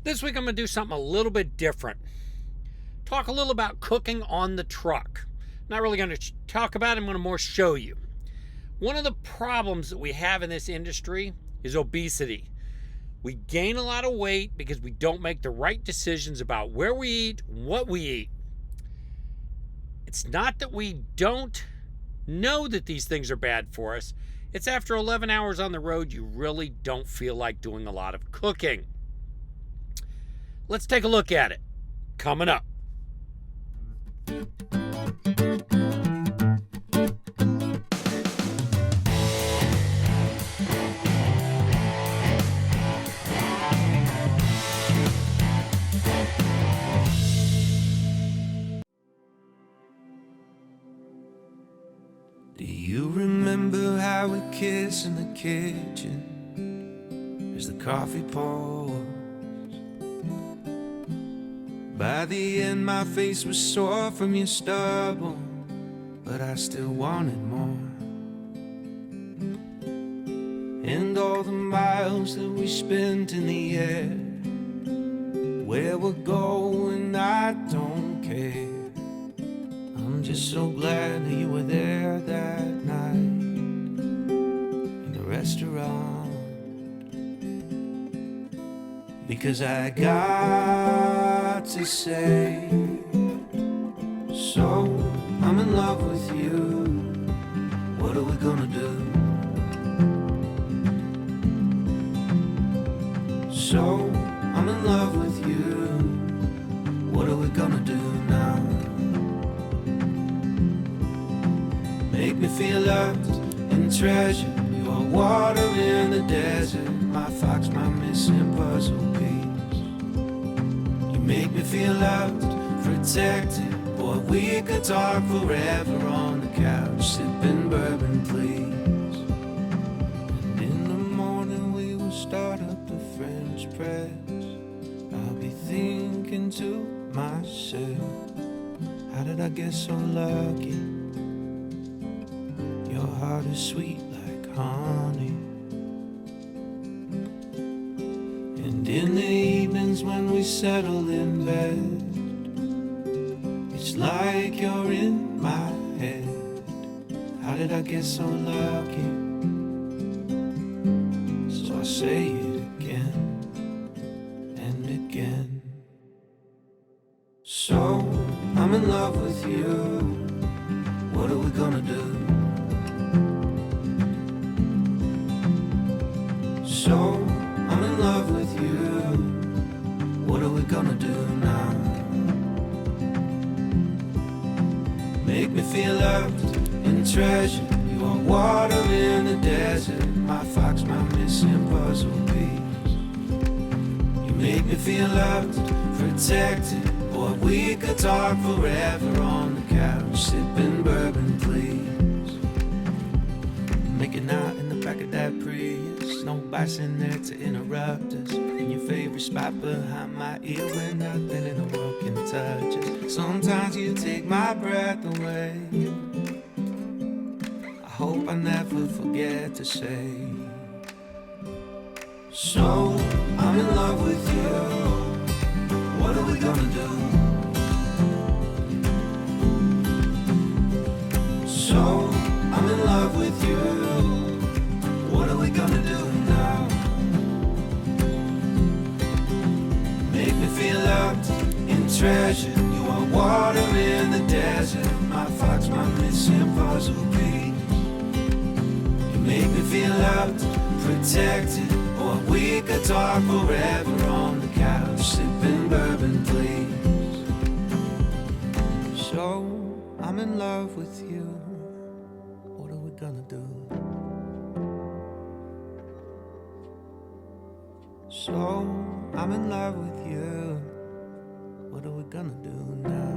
This week I'm going to do something a little bit different. Talk a little about cooking on the truck. Not really going to talk about it, I'm going to more show you. One of the problems that we have in this industry is obesity. We gain a lot of weight because we don't make the right decisions about where we eat, what we eat. It's not that we don't know that these things are bad for us. It's after 11 hours on the road, you really don't feel like doing a lot of cooking. Let's take a look at it. Coming up. Do you remember how we kissed in the kitchen as the coffee pours? By the end my face was sore from your stubble, but I still wanted more. And all the miles that we spent in the air, where we're going I don't care. I'm just so glad that you were there that night in the restaurant, because I got to say, so I'm in love with you. What are we gonna do? So I'm in love with you. What are we gonna do now? Make me feel loved and treasured. You are water in the desert, my fox, my missing puzzle piece. You make me feel loved, protected. Boy, we could talk forever on the couch, sipping bourbon, please. And in the morning we will start up the French press. I'll be thinking to myself, how did I get so lucky? Your heart is sweet like honey. And in the evenings when we settle in bed, it's like you're in my head. How did I get so lucky? So I say it again and again. So I'm in love with you. What are we gonna do? So I'm in love with you. What are we gonna do now? Make me feel loved and treasured. You are water in the desert, my fox, my missing puzzle piece. You make me feel loved, protected. Boy, we could talk forever on the couch, sipping bourbon, please. Making out in the back of that Prius, no bites in there to interrupt us. In your favorite spot behind my ear where nothing in the world can touch us. Sometimes you take my breath away. I hope I never forget to say, so I'm in love with you. What are we gonna do? So I'm in love with you. What are we gonna do now? Make me feel loved and treasured. You are water in the desert, my fox, my missing puzzle piece. You make me feel loved, protected. Or we could talk forever on the couch, sipping bourbon, please. So I'm in love with you. What are we gonna do? So I'm in love with you. What are we gonna do now?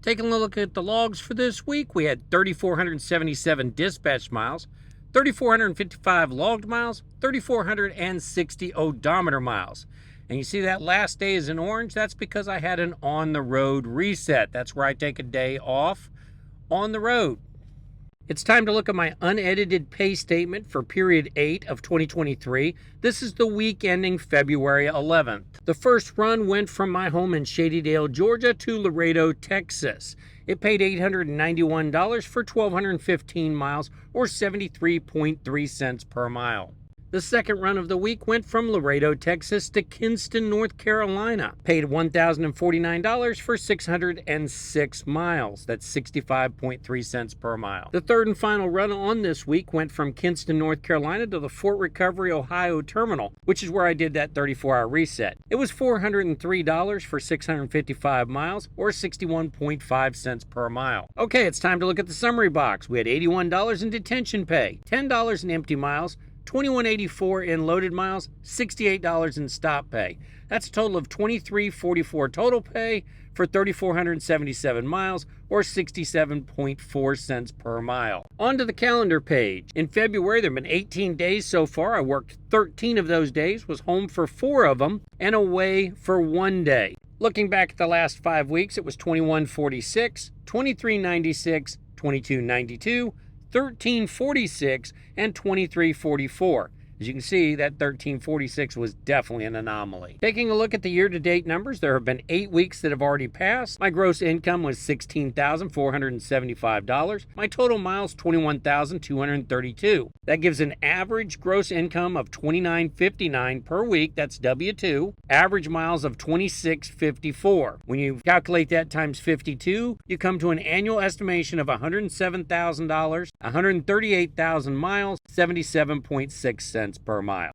Taking a look at the logs for this week, we had 3,477 dispatched miles, 3,455 logged miles, 3,460 odometer miles. And you see that last day is in orange? That's because I had an on-the-road reset. That's where I take a day off on the road. It's time to look at my unedited pay statement for period 8 of 2023. This is the week ending February 11th. The first run went from my home in Shadydale, Georgia to Laredo, Texas. It paid $891 for 1,215 miles or 73.3 cents per mile. The second run of the week went from Laredo, Texas to Kinston, North Carolina. Paid $1,049 for 606 miles. That's 65.3 cents per mile. The third and final run on this week went from Kinston, North Carolina to the Fort Recovery, Ohio terminal, which is where I did that 34-hour reset. It was $403 for 655 miles or 61.5 cents per mile. Okay, it's time to look at the summary box. We had $81 in detention pay, $10 in empty miles, $21.84 in loaded miles, $68 in stop pay. That's a total of $23.44 total pay for 3,477 miles or 67.4 cents per mile. On to the calendar page. In February, there have been 18 days so far. I worked 13 of those days, was home for 4 of them, and away for 1 day. Looking back at the last 5 weeks, it was 21.46, 23.96, 22.92, 13.46, and 23.44. As you can see, that 13.46 was definitely an anomaly. Taking a look at the year-to-date numbers, there have been 8 weeks that have already passed. My gross income was $16,475. My total miles, 21,232. That gives an average gross income of $29.59 per week. That's W-2. Average miles of 26.54. When you calculate that times 52, you come to an annual estimation of $107,000, 138,000 miles, 77.6 cents per mile.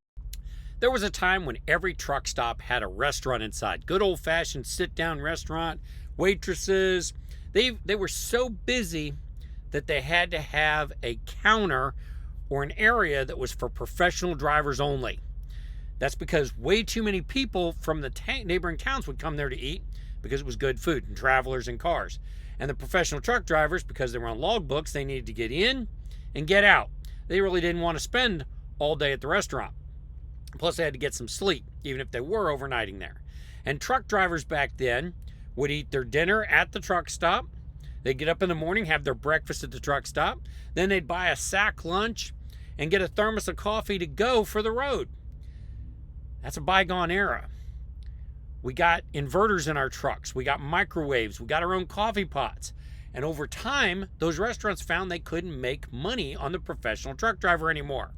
There was a time when every truck stop had a restaurant inside. Good old-fashioned sit-down restaurant, waitresses. They were so busy that they had to have a counter or an area that was for professional drivers only. That's because way too many people from the neighboring towns would come there to eat because it was good food, and travelers and cars. And the professional truck drivers, because they were on logbooks, they needed to get in and get out. They really didn't want to spend all day at the restaurant. Plus, they had to get some sleep, even if they were overnighting there. And truck drivers back then would eat their dinner at the truck stop. They'd get up in the morning, have their breakfast at the truck stop. Then they'd buy a sack lunch and get a thermos of coffee to go for the road. That's a bygone era. We got inverters in our trucks. We got microwaves. We got our own coffee pots. And over time, those restaurants found they couldn't make money on the professional truck driver anymore.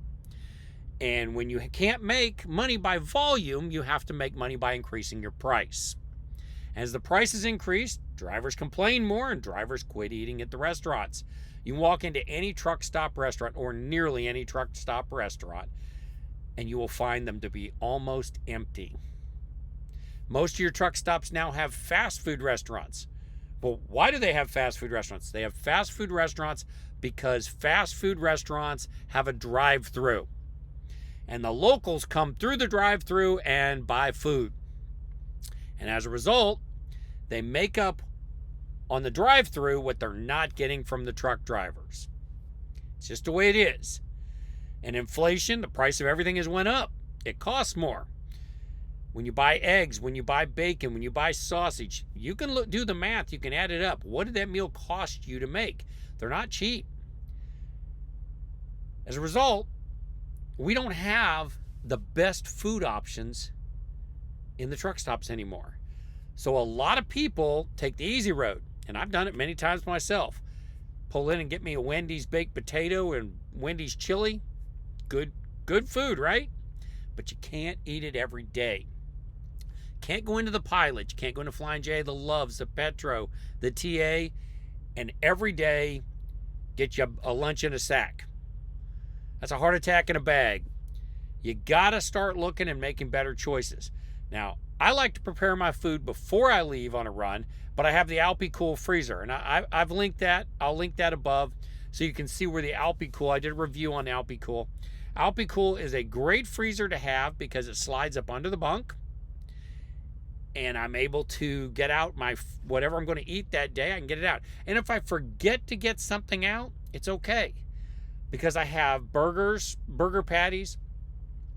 And when you can't make money by volume, you have to make money by increasing your price. As the prices increase, drivers complain more and drivers quit eating at the restaurants. You walk into any truck stop restaurant or nearly any truck stop restaurant, and you will find them to be almost empty. Most of your truck stops now have fast food restaurants. Well, why do they have fast food restaurants? They have fast food restaurants because fast food restaurants have a drive-through. And the locals come through the drive-through and buy food. And as a result, they make up on the drive-through what they're not getting from the truck drivers. It's just the way it is. And inflation, the price of everything has went up. It costs more. When you buy eggs, when you buy bacon, when you buy sausage, you can do the math. You can add it up. What did that meal cost you to make? They're not cheap. As a result, we don't have the best food options in the truck stops anymore. So a lot of people take the easy road, and I've done it many times myself. Pull in and get me a Wendy's baked potato and Wendy's chili. Good food, right? But you can't eat it every day. Can't go into the Pilot, you can't go into Flying J, the Loves, the Petro, the TA, and every day get you a lunch in a sack. That's a heart attack in a bag. You gotta start looking and making better choices. Now, I like to prepare my food before I leave on a run, but I have the Alpi-Cool freezer, and I've linked that. I'll link that above so you can see where the Alpi-Cool, I did a review on Alpi-Cool. Alpi-Cool is a great freezer to have because it slides up under the bunk. and I'm able to get out my whatever I'm going to eat that day. I can get it out. And if I forget to get something out, it's okay, because I have burger patties,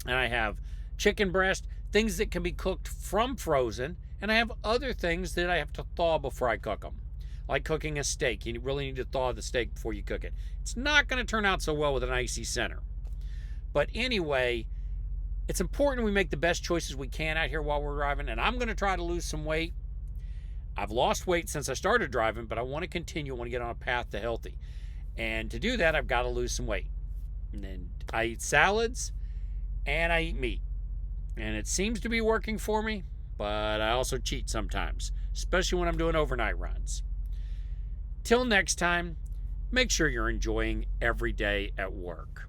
and I have chicken breast, things that can be cooked from frozen, and I have other things that I have to thaw before I cook them. Like cooking a steak, you really need to thaw the steak before you cook it. It's not going to turn out so well with an icy center. But anyway, it's important we make the best choices we can out here while we're driving, and I'm going to try to lose some weight. I've lost weight since I started driving, but I want to continue. I want to get on a path to healthy. And to do that, I've got to lose some weight. And then I eat salads, and I eat meat. And it seems to be working for me, but I also cheat sometimes, especially when I'm doing overnight runs. Till next time, make sure you're enjoying every day at work.